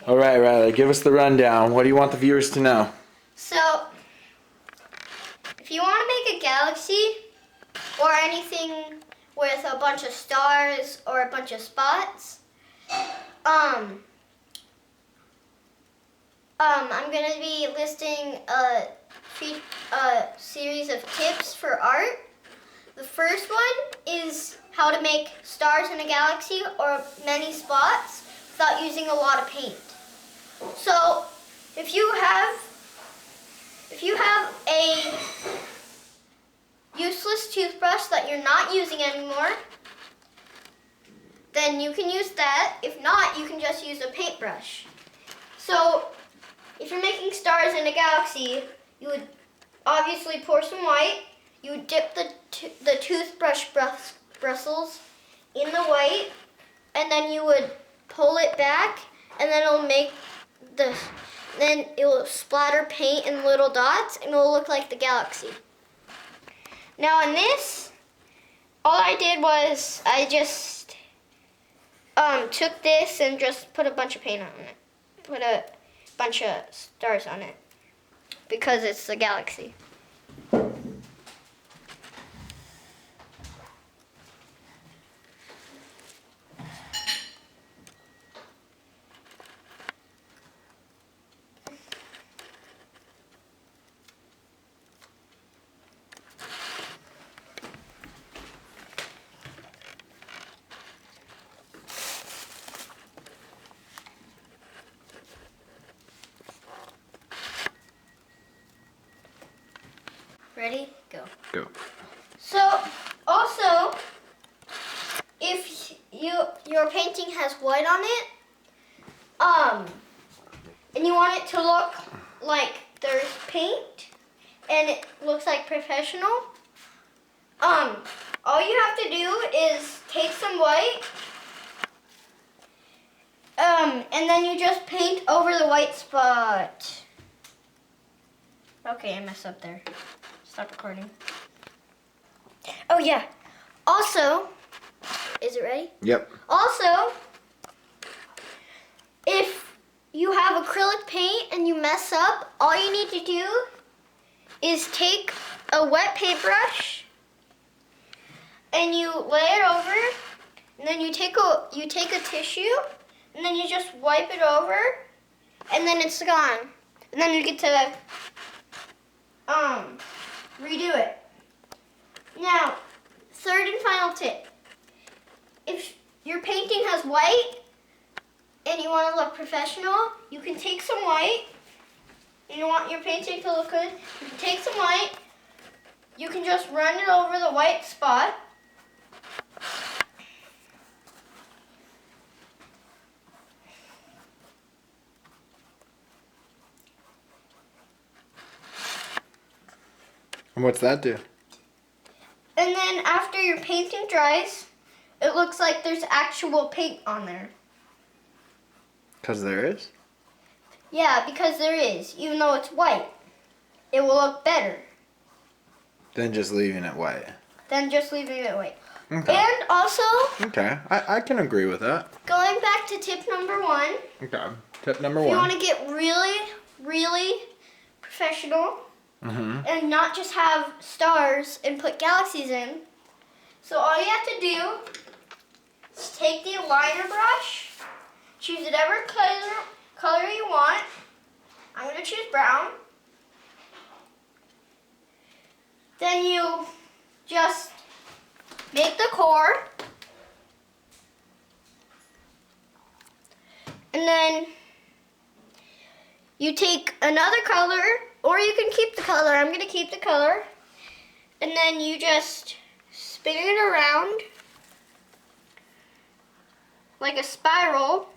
All right, Rylar, give us the rundown. What do you want the viewers to know? So, if you want to make a galaxy or anything with a bunch of stars or a bunch of spots, I'm going to be listing a series of tips for art. The first one is how to make stars in a galaxy or many spots without using a lot of paint. So, if you have a useless toothbrush that you're not using anymore, then you can use that. If not, you can just use a paintbrush. So, if you're making stars in a galaxy, you would obviously pour some white. You would dip the toothbrush bristles in the white, and then you would pull it back, and then it will splatter paint in little dots, and it will look like the galaxy. Now in this, all I did was I just took this and just put a bunch of paint on it. Put a bunch of stars on it because it's the galaxy. Ready? Go. Go. So, also, if your painting has white on it, and you want it to look like there's paint, and it looks like professional, all you have to do is take some white, and then you just paint over the white spot. Okay, I messed up there. Stop recording. Oh yeah. Also, is it ready? Yep. Also, if you have acrylic paint and you mess up, all you need to do is take a wet paintbrush and you lay it over, and then you take a tissue, and then you just wipe it over, and then it's gone. And then you get to redo it. Now, third and final tip. If your painting has white and you want to look professional, you can take some white, and you want your painting to look good, you can take some white, you can just run it over the white spot, And what's that do? and then after your painting dries, it looks like there's actual paint on there. Because there is? Yeah, because there is. Even though it's white, it will look better Than just leaving it white. than just leaving it white. Okay. And also, Okay, I can agree with that. going back to tip number 1, Okay. Tip number if you want one. to get really, really professional Mm-hmm. and not just have stars and put galaxies in, so all you have to do is take the aligner brush, choose whatever color you want. I'm going to choose brown. Then you just make the core, and then you take another color, or you can keep the color. I'm going to keep the color. And then you just spin it around like a spiral.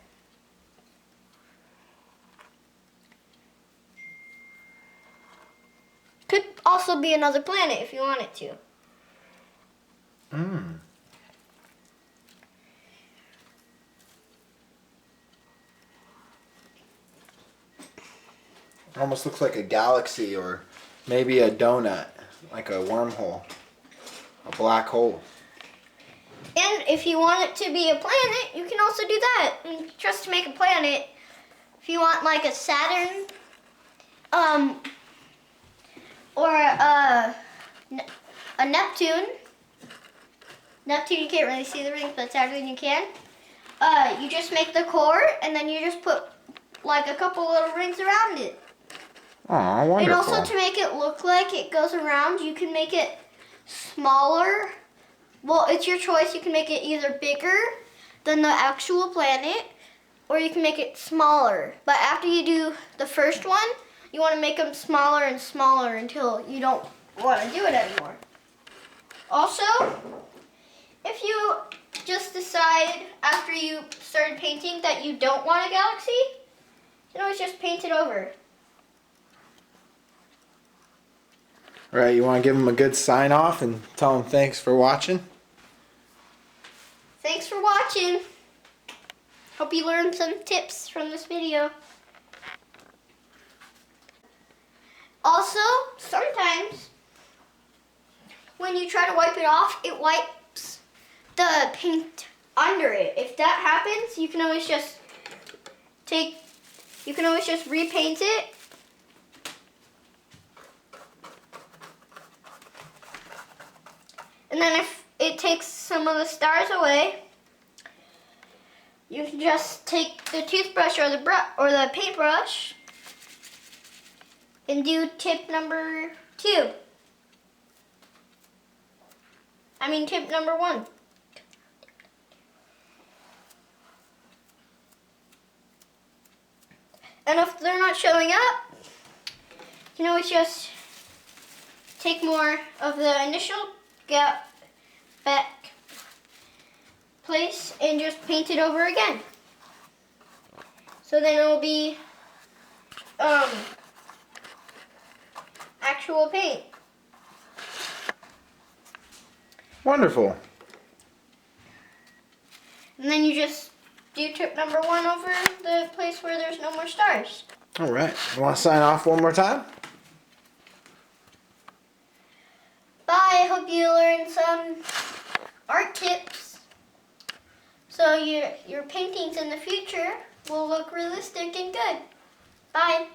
Could also be another planet if you want it to. Mm. Almost looks like a galaxy or maybe a donut, like a wormhole, a black hole. And if you want it to be a planet, you can also do that. And just to make a planet, if you want like a Saturn, or a Neptune. Neptune, you can't really see the rings, but Saturn you can. You just make the core, and then you just put like a couple little rings around it. Oh, wonderful. And also to make it look like it goes around, you can make it smaller. Well, it's your choice. You can make it either bigger than the actual planet, or you can make it smaller. But after you do the first one, you want to make them smaller and smaller until you don't want to do it anymore. Also, if you just decide after you started painting that you don't want a galaxy, you can always just paint it over. All right, you want to give them a good sign off and tell them thanks for watching? Thanks for watching. Hope you learned some tips from this video. Also, sometimes when you try to wipe it off, it wipes the paint under it. If that happens, you can always just repaint it. And then if it takes some of the stars away, you can just take the toothbrush or the paintbrush and do tip number 2. I mean tip number 1. And if they're not showing up, you can always just take more of the initial back place and just paint it over again. So then it will be actual paint. Wonderful. And then you just do tip number 1 over the place where there's no more stars. All right. You want to sign off one more time? Bye. I hope you learned some art tips, so your paintings in the future will look realistic and good. Bye.